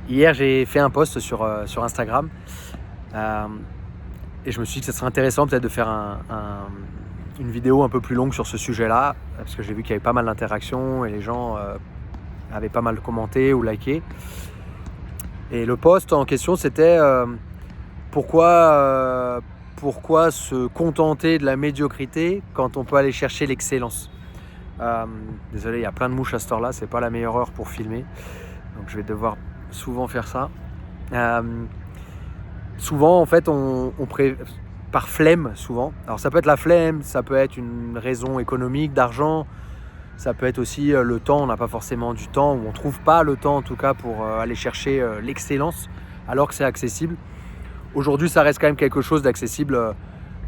Hier, j'ai fait un post sur Instagram et je me suis dit que ce serait intéressant peut-être de faire une vidéo un peu plus longue sur ce sujet-là, parce que j'ai vu qu'il y avait pas mal d'interactions et les gens avaient pas mal commenté ou liké. Et le post en question, c'était pourquoi se contenter de la médiocrité quand on peut aller chercher l'excellence. Désolé, il y a plein de mouches à cette heure-là, c'est pas la meilleure heure pour filmer, donc je vais devoir souvent faire ça. Souvent en fait par flemme souvent. Alors ça peut être la flemme, ça peut être une raison économique, d'argent, ça peut être aussi le temps, on n'a pas forcément du temps, ou on trouve pas le temps en tout cas pour aller chercher l'excellence alors que c'est accessible. Aujourd'hui ça reste quand même quelque chose d'accessible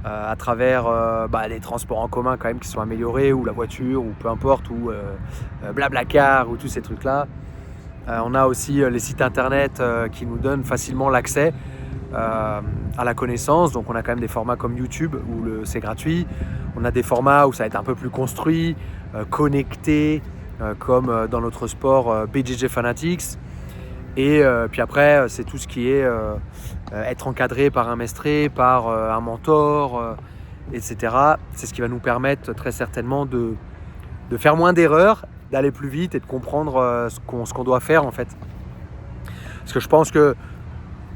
à travers les transports en commun quand même qui sont améliorés, ou la voiture, ou peu importe, ou Blablacar, ou tous ces trucs là. On a aussi les sites internet qui nous donnent facilement l'accès à la connaissance. Donc on a quand même des formats comme YouTube où c'est gratuit. On a des formats où ça va être un peu plus construit, connecté, comme dans notre sport BJJ Fanatics. Et puis après, c'est tout ce qui est être encadré par un maîtré, par un mentor, etc. C'est ce qui va nous permettre très certainement de faire moins d'erreurs, d'aller plus vite et de comprendre ce qu'on doit faire en fait. Parce que je pense que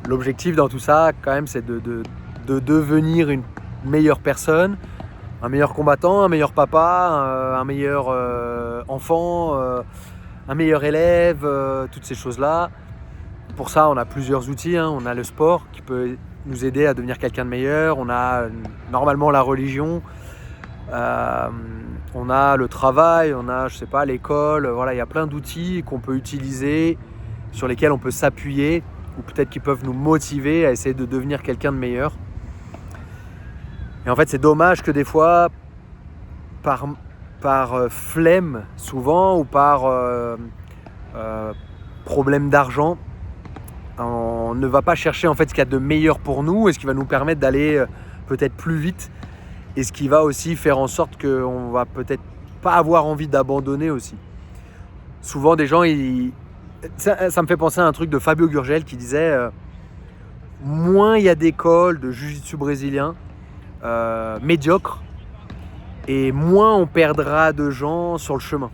l'objectif dans tout ça quand même, c'est de devenir une meilleure personne, un meilleur combattant, un meilleur papa, un meilleur enfant, un meilleur élève, toutes ces choses-là. Pour ça, on a plusieurs outils. On a le sport qui peut nous aider à devenir quelqu'un de meilleur. On a normalement la religion. On a le travail, on a, je sais pas, l'école. Voilà, il y a plein d'outils qu'on peut utiliser, sur lesquels on peut s'appuyer, ou peut-être qui peuvent nous motiver à essayer de devenir quelqu'un de meilleur. Et en fait, c'est dommage que des fois, par flemme souvent, ou par problème d'argent, on ne va pas chercher en fait ce qu'il y a de meilleur pour nous et ce qui va nous permettre d'aller peut-être plus vite, et ce qui va aussi faire en sorte qu'on va peut-être pas avoir envie d'abandonner aussi. Souvent des gens, ça me fait penser à un truc de Fabio Gurgel qui disait moins il y a d'écoles de jiu-jitsu brésilien médiocres, et moins on perdra de gens sur le chemin.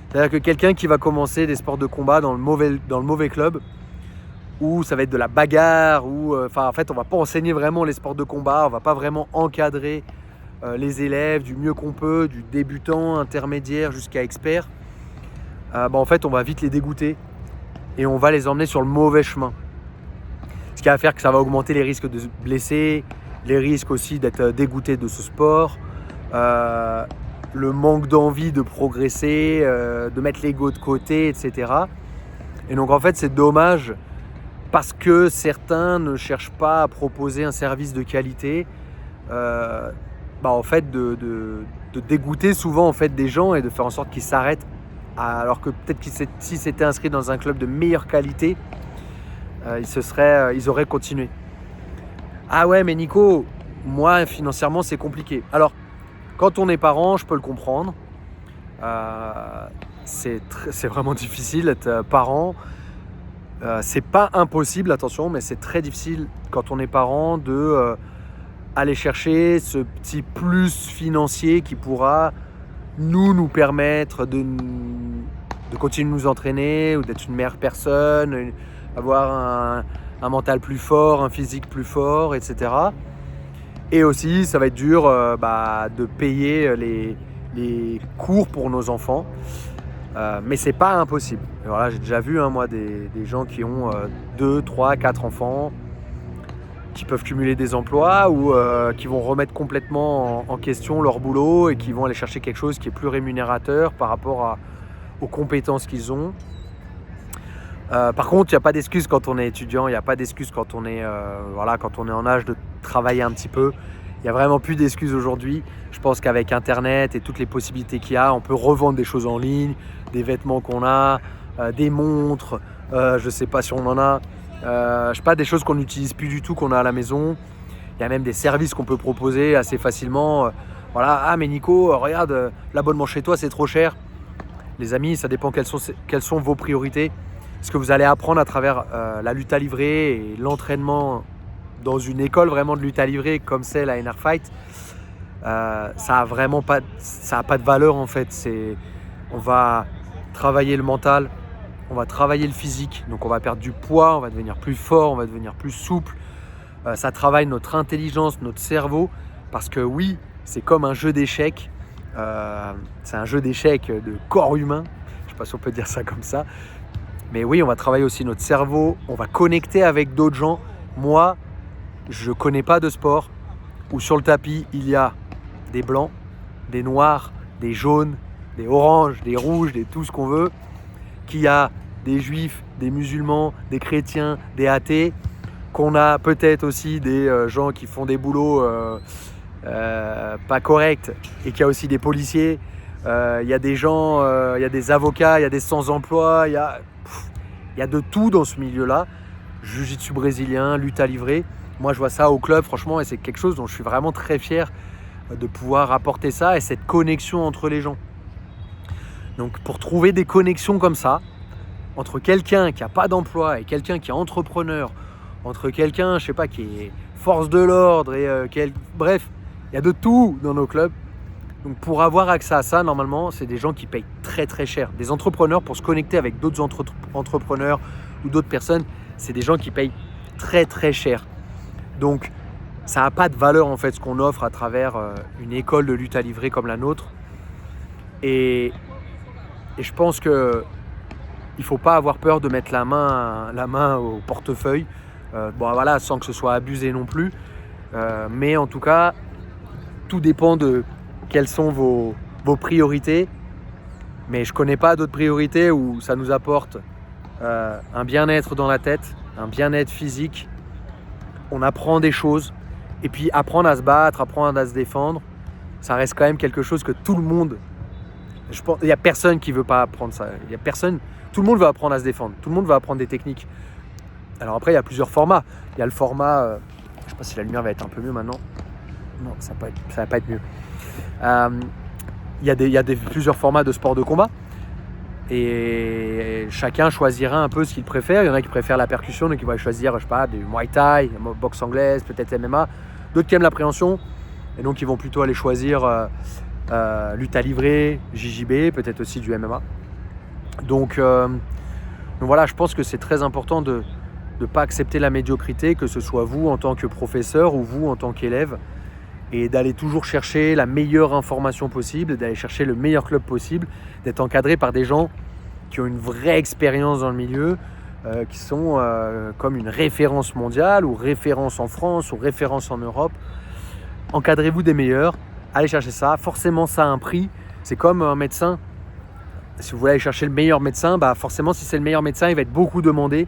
C'est-à-dire que quelqu'un qui va commencer des sports de combat dans le mauvais club, où ça va être de la bagarre, où en fait on va pas enseigner vraiment les sports de combat, on va pas vraiment encadrer les élèves du mieux qu'on peut, du débutant, intermédiaire jusqu'à expert, en fait on va vite les dégoûter et on va les emmener sur le mauvais chemin. Ce qui va faire que ça va augmenter les risques de se blesser, les risques aussi d'être dégoûté de ce sport, le manque d'envie de progresser, de mettre l'ego de côté, etc. Et donc en fait c'est dommage, parce que certains ne cherchent pas à proposer un service de qualité, en fait de dégoûter souvent en fait des gens et de faire en sorte qu'ils s'arrêtent, alors que peut-être qu'ils s'ils s'étaient inscrits dans un club de meilleure qualité, ils auraient continué. Ah ouais, mais Nico, moi financièrement c'est compliqué. Alors quand on est parent, je peux le comprendre. C'est vraiment difficile d'être parent. C'est pas impossible, attention, mais c'est très difficile quand on est parent de aller chercher ce petit plus financier qui pourra nous permettre de continuer de nous entraîner, ou d'être une meilleure personne, avoir un mental plus fort, un physique plus fort, etc. Et aussi, ça va être dur de payer les cours pour nos enfants. Mais c'est pas impossible. Et voilà, j'ai déjà vu moi des gens qui ont 2, 3, 4 enfants, qui peuvent cumuler des emplois, ou qui vont remettre complètement en question leur boulot et qui vont aller chercher quelque chose qui est plus rémunérateur par rapport aux compétences qu'ils ont. Par contre, il n'y a pas d'excuse quand on est étudiant, il n'y a pas d'excuse quand on est en âge de travailler un petit peu. Il n'y a vraiment plus d'excuses aujourd'hui. Je pense qu'avec Internet et toutes les possibilités qu'il y a, on peut revendre des choses en ligne, des vêtements qu'on a, des montres, je ne sais pas si on en a, des choses qu'on n'utilise plus du tout, qu'on a à la maison. Il y a même des services qu'on peut proposer assez facilement. Ah mais Nico, regarde, l'abonnement chez toi c'est trop cher. Les amis, ça dépend quelles sont vos priorités. ce que vous allez apprendre à travers la lutte à livrer et l'entraînement dans une école vraiment de lutte à livrer comme c'est la NR Fight, ça a pas de valeur en fait. On va travailler le mental, on va travailler le physique, donc on va perdre du poids, on va devenir plus fort, on va devenir plus souple. Ça travaille notre intelligence, notre cerveau, parce que oui, c'est comme un jeu d'échecs. C'est un jeu d'échecs de corps humain. Je ne sais pas si on peut dire ça comme ça. Mais oui, on va travailler aussi notre cerveau, on va connecter avec d'autres gens. Moi, je ne connais pas de sport où sur le tapis, il y a des blancs, des noirs, des jaunes, des oranges, des rouges, tout ce qu'on veut, qu'il y a des juifs, des musulmans, des chrétiens, des athées, qu'on a peut-être aussi des gens qui font des boulots pas corrects et qu'il y a aussi des policiers, il y a des gens, il y a des avocats, il y a des sans-emploi, il y a de tout dans ce milieu-là. Jiu-jitsu brésilien, lutte à livrer. Moi, je vois ça au club, franchement, et c'est quelque chose dont je suis vraiment très fier de pouvoir apporter ça et cette connexion entre les gens. Donc, pour trouver des connexions comme ça, entre quelqu'un qui n'a pas d'emploi et quelqu'un qui est entrepreneur, entre quelqu'un, je sais pas, qui est force de l'ordre et bref, il y a de tout dans nos clubs. Donc, pour avoir accès à ça, normalement, c'est des gens qui payent très très cher. Des entrepreneurs, pour se connecter avec d'autres entrepreneurs ou d'autres personnes, c'est des gens qui payent très très cher. Donc, ça n'a pas de valeur en fait ce qu'on offre à travers une école de lutte à livrer comme la nôtre. Et je pense qu'il ne faut pas avoir peur de mettre la main au portefeuille. Voilà, sans que ce soit abusé non plus. Mais en tout cas, tout dépend de quelles sont vos priorités. Mais je ne connais pas d'autres priorités où ça nous apporte un bien-être dans la tête, un bien-être physique. On apprend des choses. Et puis apprendre à se battre, apprendre à se défendre, ça reste quand même quelque chose que tout le monde... Il n'y a personne qui ne veut pas apprendre ça. Tout le monde veut apprendre à se défendre. Tout le monde veut apprendre des techniques. Alors après, il y a plusieurs formats. Il y a le format... je ne sais pas si la lumière va être un peu mieux maintenant. Non, ça va pas être mieux. Il y a plusieurs formats de sport de combat. Et chacun choisira un peu ce qu'il préfère. Il y en a qui préfèrent la percussion, donc ils vont choisir, je sais pas, du Muay Thai, boxe anglaise, peut-être MMA. D'autres qui aiment l'appréhension, et donc ils vont plutôt aller choisir lutte à livrer, JJB, peut-être aussi du MMA. Donc voilà, je pense que c'est très important de ne pas accepter la médiocrité, que ce soit vous en tant que professeur ou vous en tant qu'élève, et d'aller toujours chercher la meilleure information possible, d'aller chercher le meilleur club possible, d'être encadré par des gens qui ont une vraie expérience dans le milieu, qui sont comme une référence mondiale ou référence en France ou référence en Europe. Encadrez-vous des meilleurs, allez chercher ça. Forcément, ça a un prix. C'est comme un médecin. Si vous voulez aller chercher le meilleur médecin, forcément, si c'est le meilleur médecin, il va être beaucoup demandé.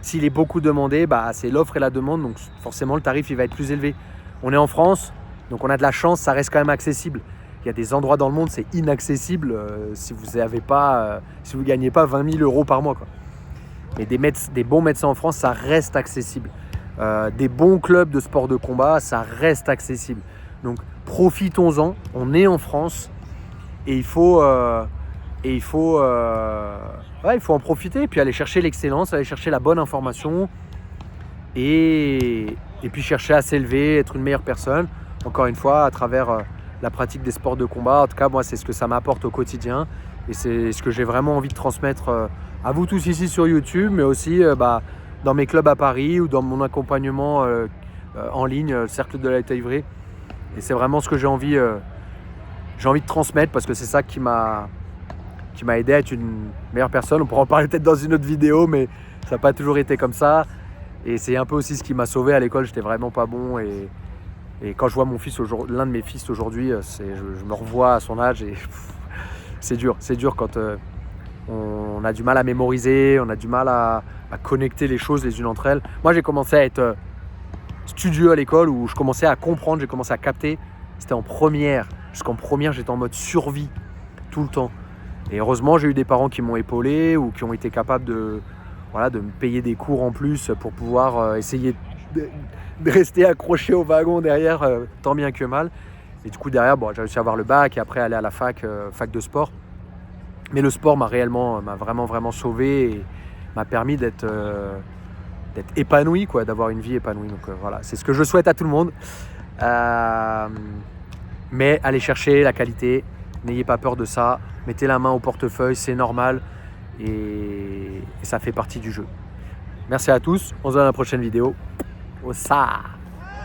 S'il est beaucoup demandé, c'est l'offre et la demande, donc forcément, le tarif il va être plus élevé. On est en France, donc on a de la chance, ça reste quand même accessible. Il y a des endroits dans le monde, c'est inaccessible si vous ne gagnez pas 20 000 euros par mois, quoi. Mais des bons médecins en France, ça reste accessible. Des bons clubs de sport de combat, ça reste accessible. Donc profitons-en, on est en France et il faut en profiter et puis aller chercher l'excellence, aller chercher la bonne information et puis chercher à s'élever, être une meilleure personne. Encore une fois, à travers la pratique des sports de combat. En tout cas, moi, c'est ce que ça m'apporte au quotidien et c'est ce que j'ai vraiment envie de transmettre à vous tous ici sur YouTube, mais aussi dans mes clubs à Paris ou dans mon accompagnement en ligne, le Cercle de la lutte à livrer. Et c'est vraiment ce que j'ai envie de transmettre parce que c'est ça qui m'a aidé à être une meilleure personne. On pourra en parler peut-être dans une autre vidéo, mais ça n'a pas toujours été comme ça. Et c'est un peu aussi ce qui m'a sauvé à l'école. J'étais vraiment pas bon et quand je vois l'un de mes fils aujourd'hui, je me revois à son âge et c'est dur quand on a du mal à mémoriser, on a du mal à connecter les choses les unes entre elles. Moi, j'ai commencé à être studieux à l'école où je commençais à comprendre, j'ai commencé à capter. C'était en première. Jusqu'en première, j'étais en mode survie tout le temps. Et heureusement, j'ai eu des parents qui m'ont épaulé ou qui ont été capables de me payer des cours en plus pour pouvoir essayer de rester accroché au wagon derrière, tant bien que mal. Et du coup, derrière, j'ai réussi à avoir le bac et après aller à la fac de sport. Mais le sport m'a vraiment sauvé. Et m'a permis d'être épanoui, quoi, d'avoir une vie épanouie. Donc voilà, c'est ce que je souhaite à tout le monde. Mais allez chercher la qualité, n'ayez pas peur de ça, mettez la main au portefeuille, c'est normal et ça fait partie du jeu. Merci à tous, on se voit dans la prochaine vidéo. Au ça.